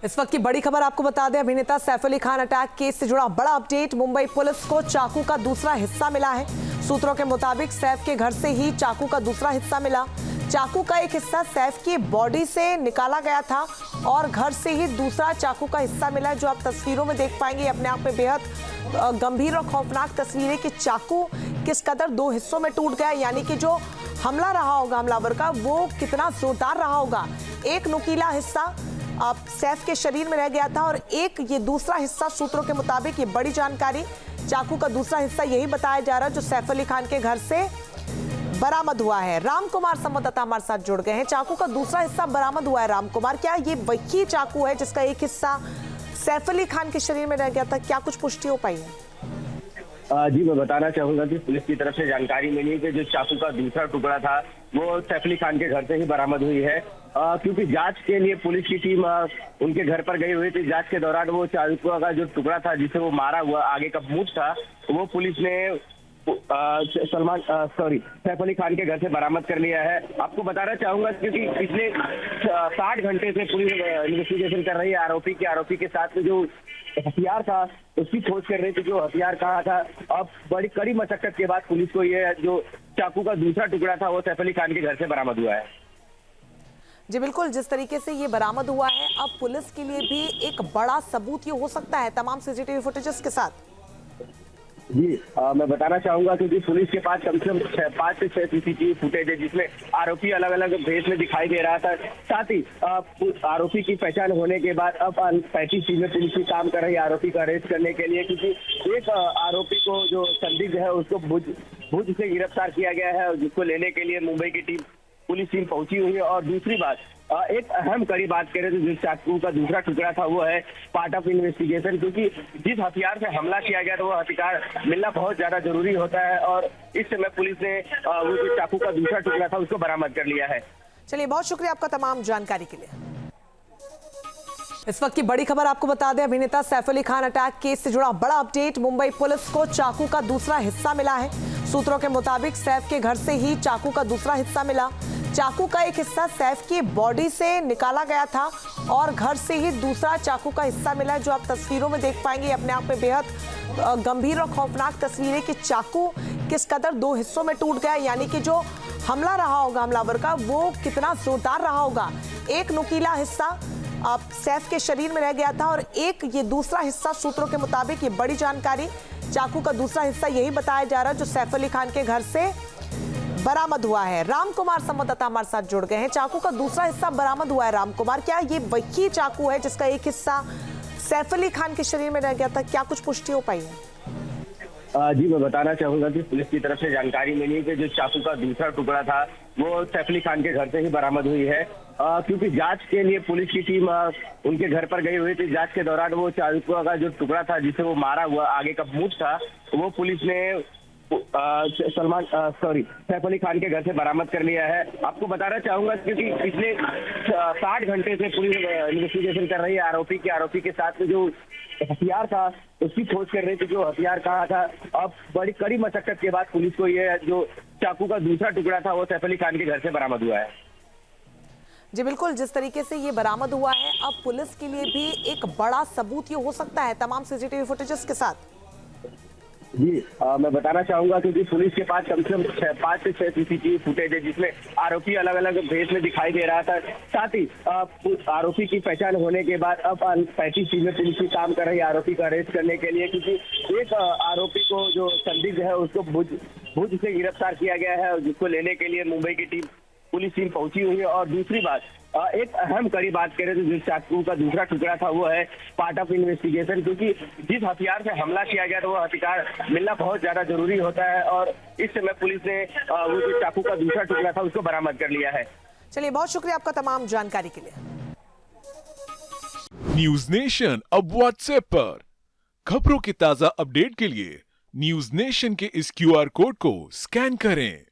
इस वक्त की बड़ी खबर आपको बता दें, अभिनेता सैफ अली खान अटैक केस से जुड़ा बड़ा अपडेट। मुंबई पुलिस को चाकू का दूसरा हिस्सा मिला है। सूत्रों के मुताबिक सैफ के घर से ही चाकू का दूसरा हिस्सा मिला। चाकू का एक हिस्सा सैफ की बॉडी से निकाला गया था और घर से ही दूसरा चाकू का हिस्सा मिला, जो आप तस्वीरों में देख पाएंगे। अपने आप में बेहद गंभीर और खौफनाक तस्वीरें कि चाकू किस कदर दो हिस्सों में टूट गया, यानी कि जो हमला रहा होगा हमलावर का वो कितना जोरदार रहा होगा। एक नुकीला हिस्सा सैफ के शरीर में रह गया था और एक ये दूसरा हिस्सा, सूत्रों के मुताबिक ये बड़ी जानकारी, चाकू का दूसरा हिस्सा यही बताया जा रहा है जो सैफ अली खान के घर से बरामद हुआ है। राम कुमार संवाददाता हमारे साथ जुड़ गए हैं। चाकू का दूसरा हिस्सा बरामद हुआ है। राम कुमार, क्या ये वही चाकू है जिसका एक हिस्सा सैफ अली खान के शरीर में रह गया था? क्या कुछ पुष्टि हो पाई है? जी, मैं बताना चाहूंगा कि पुलिस की तरफ से जानकारी मिली है कि जो चाकू का दूसरा टुकड़ा था वो सैफ अली खान के घर से ही बरामद हुई है। क्योंकि जांच के लिए पुलिस की टीम उनके घर पर गई हुई थी। जांच के दौरान वो चाकू का जो टुकड़ा था जिसे वो मारा हुआ आगे का मूंछ था, वो पुलिस ने सैफ अली खान के घर से बरामद कर लिया है। आपको बताना चाहूंगा क्योंकि पिछले 60 घंटे से पुलिस इन्वेस्टिगेशन कर रही है आरोपी के साथ में जो हथियार था उसकी खोज कर रही थी। जो हथियार कहाँ था, अब बड़ी कड़ी मशक्कत के बाद पुलिस को ये जो चाकू का दूसरा टुकड़ा था वो सैफ अली खान के घर से बरामद हुआ है। जी बिल्कुल, जिस तरीके से ये बरामद हुआ है, अब पुलिस के लिए भी एक बड़ा सबूत ये हो सकता है तमाम सीसीटीवी फुटेजेस के साथ। जी, मैं बताना चाहूंगा क्योंकि पुलिस के पास कम से कम 5 से 6 सीसीटीवी फुटेज है जिसमें आरोपी अलग अलग भेष में दिखाई दे रहा था। साथ ही आरोपी की पहचान होने के बाद अब 35 टीमें पुलिस की काम कर रही है आरोपी को अरेस्ट करने के लिए, क्योंकि एक आरोपी को जो संदिग्ध है उसको भुज से गिरफ्तार किया गया है, जिसको लेने के लिए मुंबई की पुलिस टीम पहुंची हुई है। और दूसरी बात, एक अहम कड़ी बात करें तो जिस चाकू का दूसरा टुकड़ा था वो है पार्ट ऑफ इन्वेस्टिगेशन, क्योंकि जिस हथियार से हमला किया गया था वो हथियार मिलना बहुत ज्यादा जरूरी होता है और इस समय पुलिस ने वो जो चाकू का दूसरा टुकड़ा था उसको बरामद कर लिया है। चलिए, बहुत शुक्रिया आपका तमाम जानकारी के लिए। इस वक्त की बड़ी खबर आपको बता दें, अभिनेता सैफ अली खान अटैक केस से जुड़ा बड़ा अपडेट। मुंबई पुलिस को चाकू का दूसरा हिस्सा मिला है। सूत्रों के मुताबिक सैफ के घर से ही चाकू का दूसरा हिस्सा मिला। चाकू का एक हिस्सा सैफ की बॉडी से निकाला गया था और घर से ही दूसरा चाकू का हिस्सा मिला, जो आप तस्वीरों में देख पाएंगे। अपने आप में बेहद गंभीर और खौफनाक तस्वीरें कि चाकू किस कदर दो हिस्सों में टूट गया, यानी कि जो हमला रहा होगा हमलावर का वो कितना जोरदार रहा होगा। एक नुकीला हिस्सा सैफ के शरीर में रह गया था और एक ये दूसरा हिस्सा, सूत्रों के मुताबिक ये बड़ी जानकारी, चाकू का दूसरा हिस्सा यही बताया जा रहा है जो सैफ अली खान के घर से बरामद हुआ है। राम कुमार संवाददाता हमारे साथ जुड़ गए हैं। चाकू का दूसरा हिस्सा बरामद हुआ है। राम कुमार, क्या ये वही चाकू है जिसका एक हिस्सा सैफ अली खान के शरीर में रह गया था? क्या कुछ पुष्टि हो पाई है? जी, मैं बताना चाहूंगा कि पुलिस की तरफ से जानकारी मिली है कि जो चाकू का दूसरा टुकड़ा था वो सैफ अली खान के घर से ही बरामद हुई है। क्योंकि जांच के लिए पुलिस की टीम उनके घर पर गई हुई थी। जांच के दौरान वो चाकू का जो टुकड़ा था जिसे वो मारा हुआ आगे का मूंछ था, वो पुलिस ने सैफ अली खान के घर से बरामद कर लिया है। आपको बताना चाहूंगा क्योंकि पिछले 60 घंटे से पुलिस इन्वेस्टिगेशन कर रही है आरोपी के साथ में जो हथियार था उसकी खोज कर रही थी। जो हथियार कहाँ था, अब बड़ी कड़ी मशक्कत के बाद पुलिस को ये जो चाकू का दूसरा टुकड़ा था वो सैफ अली खान के घर से बरामद हुआ है। जी बिल्कुल, जिस तरीके से ये बरामद हुआ है, अब पुलिस के लिए भी एक बड़ा सबूत ये हो सकता है तमाम सीसीटीवी फुटेजेस के साथ। जी, मैं बताना चाहूंगा क्योंकि पुलिस के पास कम से कम 5 से 6 सीसीटीवी फुटेज है जिसमें आरोपी अलग अलग भेष में दिखाई दे रहा था। साथ ही आरोपी की पहचान होने के बाद अब 35 टीमें पुलिस की काम कर रही है आरोपी को अरेस्ट करने के लिए, क्योंकि एक आरोपी को जो संदिग्ध है उसको भुज से गिरफ्तार किया गया है, जिसको लेने के लिए मुंबई की पुलिस टीम पहुंची हुई है। और दूसरी बात, एक अहम कड़ी बात करें तो जिस चाकू का दूसरा टुकड़ा था वो है पार्ट ऑफ इन्वेस्टिगेशन, क्योंकि जिस हथियार से हमला किया गया था वो हथियार मिलना बहुत ज्यादा जरूरी होता है और इस समय पुलिस ने वो जो चाकू का दूसरा टुकड़ा था उसको बरामद कर लिया है। चलिए, बहुत शुक्रिया आपका तमाम जानकारी के लिए। न्यूज नेशन अब व्हाट्सएप पर खबरों की ताजा अपडेट के लिए न्यूज नेशन के इस QR कोड को स्कैन करें।